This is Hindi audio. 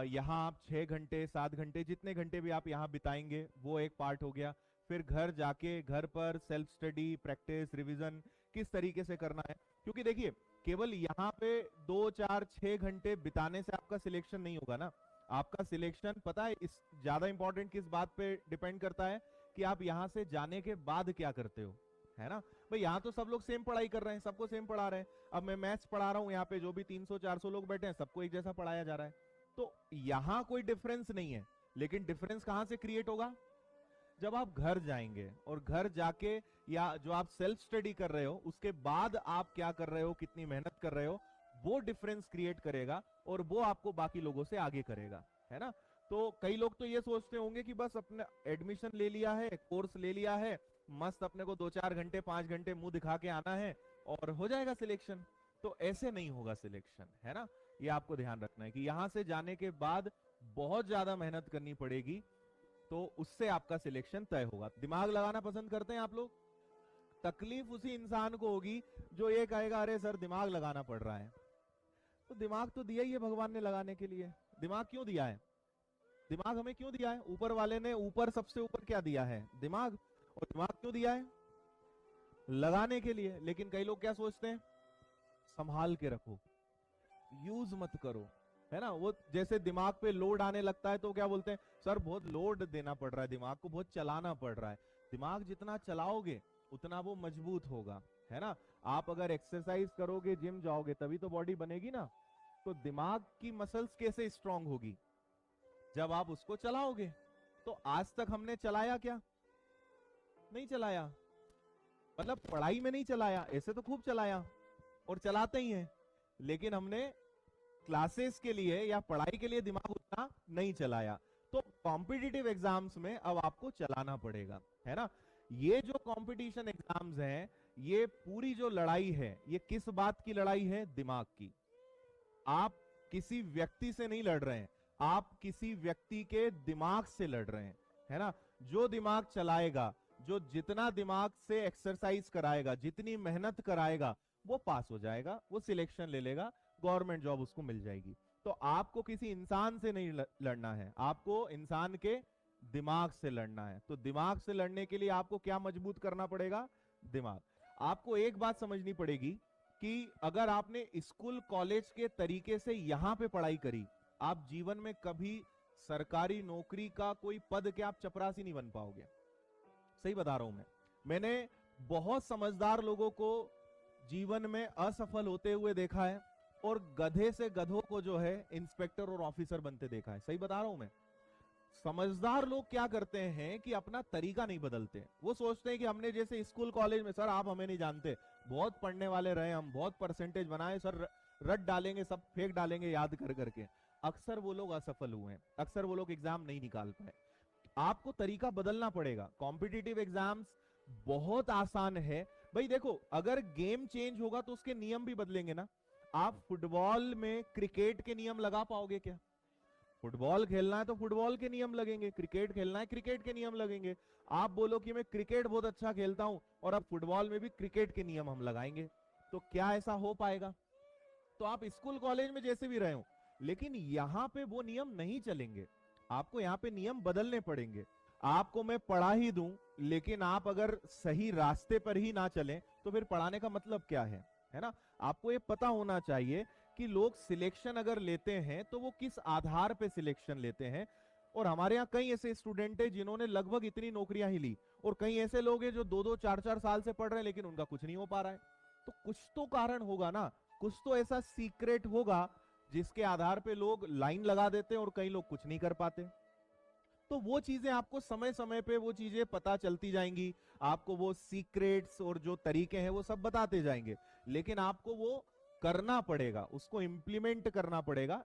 यहाँ आप 6 घंटे 7 घंटे जितने घंटे भी आप यहाँ बिताएंगे वो एक पार्ट हो गया। फिर घर जाके घर पर सेल्फ स्टडी, प्रैक्टिस, रिवीजन किस तरीके से करना है, क्योंकि देखिए केवल यहाँ पे 2 4 6 घंटे बिताने से आपका सिलेक्शन नहीं होगा ना। आपका सिलेक्शन पता है इस ज्यादा इंपॉर्टेंट किस बात पे डिपेंड करता है कि आप यहाँ से जाने के बाद क्या करते हो, है ना। भाई यहाँ तो सब लोग सेम पढ़ाई कर रहे हैं, सबको सेम पढ़ा रहे हैं। अब मैं मैथ्स पढ़ा रहा हूँ, यहाँ पे जो भी 300 400 लोग बैठे हैं सबको एक जैसा पढ़ाया जा रहा है, तो यहाँ कोई डिफरेंस नहीं है। लेकिन डिफरेंस कहां से क्रिएट होगा, जब आप घर जाएंगे और घर जाके या जो आप सेल्फ स्टडी कर रहे हो उसके बाद आप क्या कर रहे हो, कितनी मेहनत कर रहे हो, वो डिफरेंस क्रिएट करेगा और वो आपको बाकी लोगों से आगे करेगा, है ना। तो कई लोग तो ये सोचते होंगे कि बस अपने एडमिशन ले लिया है, कोर्स ले लिया है, मस्त अपने को 2 4 घंटे 5 घंटे मुंह दिखा के आना है और हो जाएगा सिलेक्शन। तो ऐसे नहीं होगा सिलेक्शन, है ना। ये आपको ध्यान रखना है कि यहां से जाने के बाद बहुत ज्यादा मेहनत करनी पड़ेगी, तो उससे आपका सिलेक्शन तय होगा। दिमाग लगाना पसंद करते हैं आप लोग? तकलीफ उसी इंसान को होगी जो ये कहेगा अरे सर दिमाग लगाना पड़ रहा है। तो दिमाग तो दिया ही है भगवान ने लगाने के लिए। दिमाग क्यों दिया है, दिमाग हमें क्यों दिया है? ऊपर वाले ने ऊपर सबसे ऊपर क्या दिया है, दिमाग। और दिमाग क्यों दिया है, लगाने के लिए। लेकिन कई लोग क्या सोचते हैं, संभाल के रखो, यूज मत करो, है ना। वो जैसे दिमाग पे लोड आने लगता है तो क्या बोलते हैं, सर बहुत लोड देना पड़ रहा है, दिमाग को बहुत चलाना पड़ रहा है। दिमाग जितना चलाओगे उतना वो मजबूत होगा, है ना। आप अगर एक्सरसाइज करोगे, जिम जाओगे, तभी तो बॉडी बनेगी ना। तो दिमाग की मसल्स कैसे स्ट्रांग होगी, जब आप उसको चलाओगे। तो आज तक हमने चलाया क्या, नहीं चलाया, मतलब पढ़ाई में नहीं चलाया, ऐसे तो खूब चलाया और चलाते ही हैं, लेकिन हमने क्लासेस के लिए या पढ़ाई के लिए दिमाग उतना नहीं चलाया। तो कॉम्पिटिटिव एग्जाम्स में अब आपको चलाना पड़ेगा, है ना। ये जो कंपटीशन एग्जाम्स हैं, ये पूरी जो लड़ाई है, ये किस बात की लड़ाई है, दिमाग की। आप किसी व्यक्ति से नहीं लड़ रहे हैं, आप किसी व्यक्ति के दिमाग से लड़ रहे हैं, है ना। जो दिमाग चलाएगा, जो जितना दिमाग से एक्सरसाइज कराएगा, जितनी मेहनत कराएगा, वो पास हो जाएगा, वो सिलेक्शन ले लेगा, गवर्नमेंट जॉब उसको मिल जाएगी। तो आपको किसी इंसान से नहीं लड़ना है, आपको इंसान के दिमाग से लड़ना है। तो दिमाग से लड़ने के लिए आपको क्या मजबूत करना पड़ेगा, दिमाग। आपको एक बात समझनी पड़ेगी कि अगर आपने स्कूल कॉलेज के तरीके से यहां पे पढ़ाई करी, आप जीवन में कभी सरकारी नौकरी का कोई पद के आप चपरासी नहीं बन पाओगे। सही बता रहा हूं मैंने बहुत समझदार लोगों को जीवन में असफल होते हुए देखा है और गधे से गधों को जो है इंस्पेक्टर और ऑफिसर बनते देखा है। सही बता रहा हूं मैं। समझदार लोग क्या करते हैं कि अपना तरीका नहीं बदलते। वो सोचते हैं कि हमने जैसे स्कूल कॉलेज में, सर आप हमें नहीं जानते, बहुत पढ़ने वाले रहे हम, बहुत परसेंटेज बनाए सर, रट डालेंगे, सब फेंक डालेंगे याद कर करके। अक्सर वो लोग असफल हुए हैं, अक्सर वो लोग एग्जाम नहीं निकाल पाए। आपको तरीका बदलना पड़ेगा। कॉम्पिटिटिव एग्जाम्स बहुत आसान है भाई। देखो अगर गेम चेंज होगा तो उसके नियम भी बदलेंगे ना। आप फुटबॉल में क्रिकेट के नियम लगा पाओगे क्या? फुटबॉल खेलना है तो फुटबॉल के नियम लगेंगे, क्रिकेट खेलना है क्रिकेट के नियम लगेंगे। आप बोलो कि मैं क्रिकेट बहुत अच्छा खेलता हूं और अब फुटबॉल में भी क्रिकेट के नियम हम लगाएंगे, तो क्या ऐसा हो पाएगा? तो आप स्कूल कॉलेज में जैसे भी रहे हो, लेकिन यहां पे वो नियम नहीं चलेंगे। आपको यहाँ पे नियम बदलने पड़ेंगे। आपको मैं पढ़ा ही दूं, लेकिन आप अगर सही रास्ते पर ही ना चलें तो फिर पढ़ाने का मतलब क्या है ना। आपको ये पता होना चाहिए कि लोग सिलेक्शन अगर लेते हैं तो वो किस आधार पे सिलेक्शन लेते हैं। और हमारे यहाँ कई ऐसे स्टूडेंट हैं जिन्होंने लगभग इतनी नौकरियां ही ली, और कई ऐसे लोग हैं जो 2 2 4 4 साल से पढ़ रहे हैं लेकिन उनका कुछ नहीं हो पा रहा है। तो कुछ तो कारण होगा ना, कुछ तो ऐसा सीक्रेट होगा जिसके आधार पे लोग लाइन लगा देते हैं और कई लोग कुछ नहीं कर पाते। तो वो चीजें आपको समय समय पे वो चीजें पता चलती जाएंगी, आपको वो सीक्रेट्स और जो तरीके हैं वो सब बताते जाएंगे, लेकिन आपको वो करना पड़ेगा, उसको इंप्लीमेंट करना पड़ेगा।